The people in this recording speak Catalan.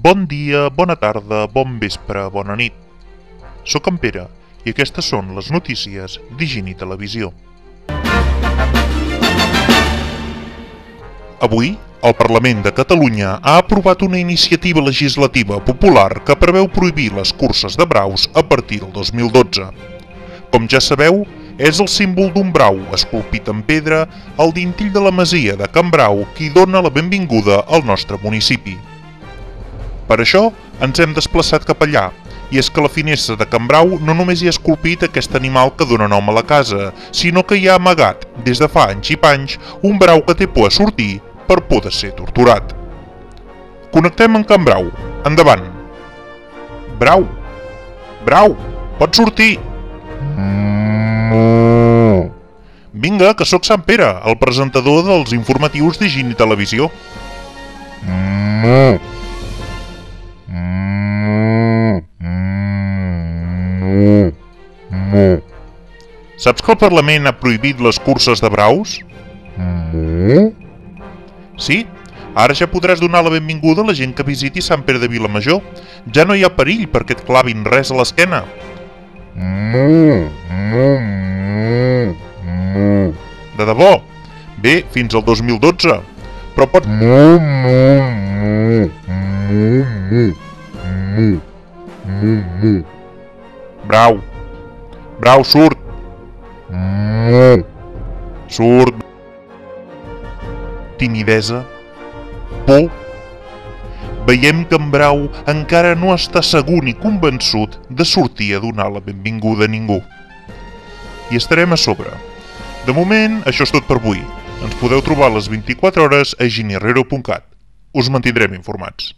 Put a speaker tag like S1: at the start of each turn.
S1: Bon dia, bona tarda, bon vespre, bona nit. Soc en Pere i aquestes són les notícies d'Higini Televisió. Avui, el Parlament de Catalunya ha aprovat una iniciativa legislativa popular que preveu prohibir les curses de braus a partir del 2012. Com ja sabeu, és el símbol d'un brau esculpit en pedra al dintill de la masia de Can Brau qui dona la benvinguda al nostre municipi. Per això ens hem desplaçat cap allà, i és que a la finestra de Can Brau no només hi ha esculpit aquest animal que dona nom a la casa, sinó que hi ha amagat, des de fa anys i panys, un brau que té por a sortir per por de ser torturat. Connectem amb Can Brau. Endavant! Brau! Brau! Pots sortir! Vinga, que sóc Sant Pere, el presentador dels informatius d'Higini Televisió. Saps que el Parlament ha prohibit les curses de braus? Sí, ara ja podràs donar la benvinguda a la gent que visiti Sant Pere de Vilamajor. Ja no hi ha perill perquè et clavin res a l'esquena. De debò? Bé, fins al 2012. Però pot... Brau! Brau, surt! Surt! Timidesa? Por? Veiem que en Brau encara no està segur ni convençut de sortir a donar la benvinguda a ningú. I estarem a sobre. De moment, això és tot per avui. Ens podeu trobar a les 24 hores a higiniherrero.cat. Us mantindrem informats.